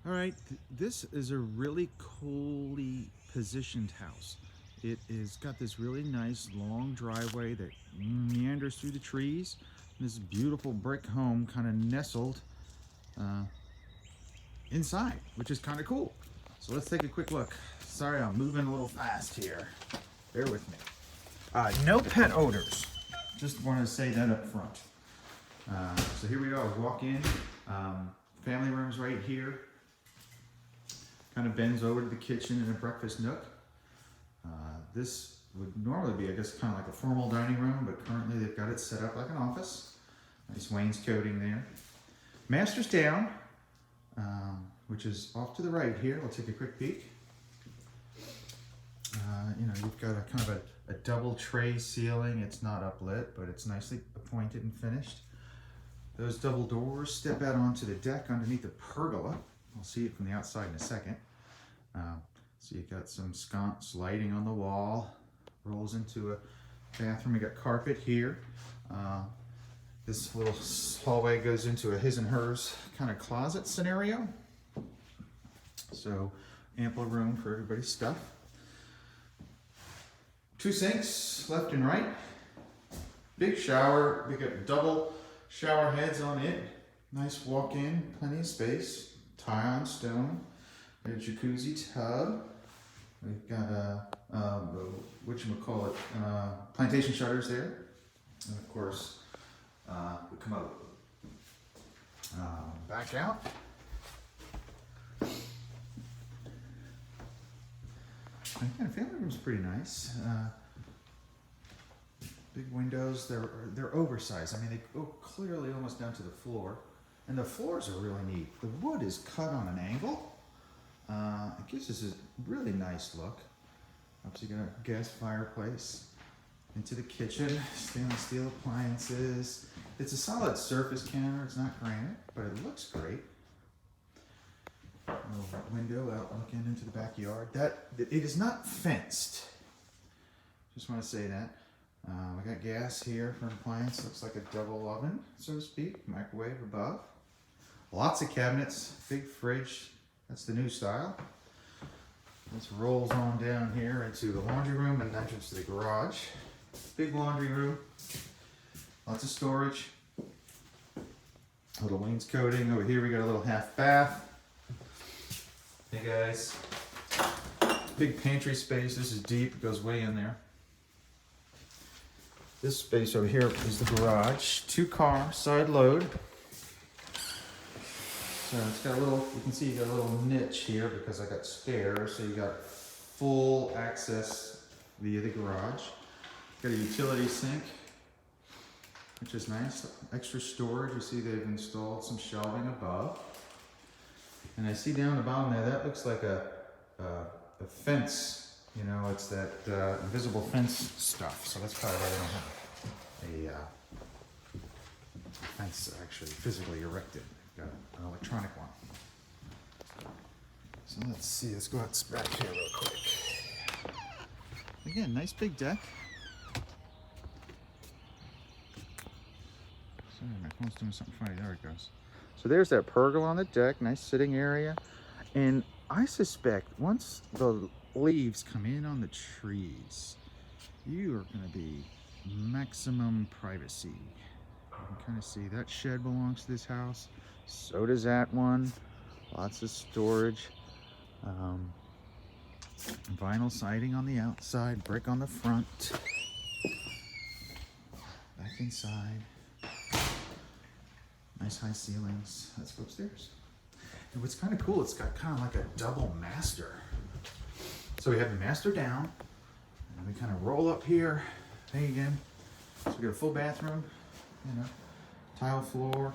All right, this is a really coolly positioned house. It is got this really nice long driveway that meanders through the trees. This beautiful brick home kind of nestled uh, inside, which is kind of cool. So let's take a quick look. Sorry, I'm moving a little fast here. Bear with me. No pet odors. Just want to say that up front. So here we go. Walk in. Family room's right here. Kind of bends over to the kitchen and a breakfast nook. This would normally be, I guess, kind of like a formal dining room, but currently they've got it set up like an office. Nice wainscoting there. Master's down, which is off to the right here. I'll take a quick peek. You've got a kind of a double tray ceiling. It's not uplit, but it's nicely appointed and finished. Those double doors step out onto the deck underneath the pergola. I'll see it from the outside in a second. So you've got some sconce lighting on the wall, rolls into a bathroom. You got carpet here. This little hallway goes into a his and hers kind of closet scenario. So ample room for everybody's stuff. Two sinks, left and right. Big shower. We got double shower heads on it. Nice walk-in, plenty of space. Tile on stone. We got a jacuzzi tub. We've got plantation shutters there. And of course, we come out, back out. Again, family room's pretty nice. Big windows. They're oversized. I mean, they go clearly almost down to the floor. And the floors are really neat. The wood is cut on an angle. It gives us a really nice look. Obviously, got a gas fireplace. Into the kitchen, stainless steel appliances. It's a solid surface counter. It's not granite, but it looks great. Little window out looking into the backyard. It is not fenced. Just want to say that. We got gas here for an appliance. Looks like a double oven, so to speak. Microwave above. Lots of cabinets. Big fridge. That's the new style. This rolls on down here into the laundry room and entrance to the garage. Big laundry room. Lots of storage. A little wainscoting. Over here we got a little half bath. Hey guys. Big pantry space. This is deep. It goes way in there. This space over here is the garage. 2-car side load. So it's got a little, you can see you got a little niche here because I got stairs, so you got full access via the garage. Got a utility sink, which is nice. Extra storage. You see they've installed some shelving above. And I see down the bottom there, that looks like a fence. You know, it's that invisible fence stuff. So that's probably why they don't have a fence actually physically erected. Got an electronic one. So let's see, let's go out back here real quick. Again, nice big deck. Sorry, my phone's doing something funny. There it goes. So there's that pergola on the deck, nice sitting area. And I suspect once the leaves come in on the trees, you are going to be maximum privacy. You can kind of see that shed belongs to this house. So does that one. Lots of storage. Vinyl siding on the outside, brick on the front. Back inside. Nice high ceilings. Let's go upstairs. And what's kind of cool, it's got kind of like a double master. So we have the master down, and we kind of roll up here. Hey again. So we got a full bathroom, tile floor.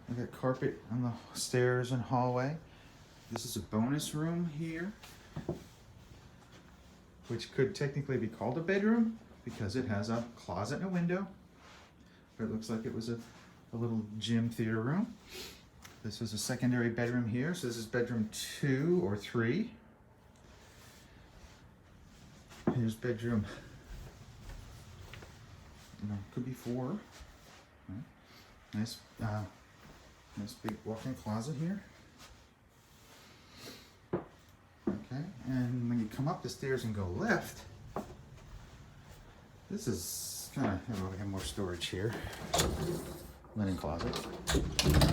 We got carpet on the stairs and hallway. This is a bonus room here, which could technically be called a bedroom because it has a closet and a window. But it looks like it was a little gym theater room. This is a secondary bedroom here. So this is bedroom 2 or 3. Here's bedroom, could be 4. Right. Nice big walk-in closet here. come up the stairs and go left, this is kind of, we have more storage here. Linen closet.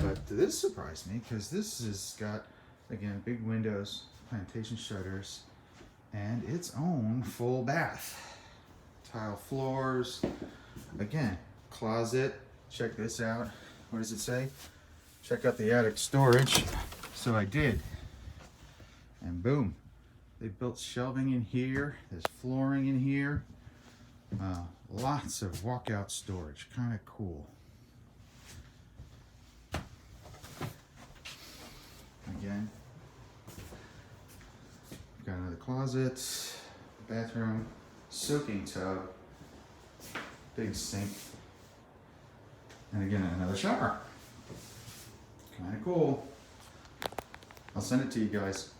But this surprised me because this has got, again, big windows, plantation shutters, and its own full bath. Tile floors. Again, closet. Check this out. What does it say? Check out the attic storage. So I did. And boom. They built shelving in here. There's flooring in here. Lots of walkout storage. Kind of cool. Again, got another closet, bathroom, soaking tub, big sink, and again another shower. Kind of cool. I'll send it to you guys.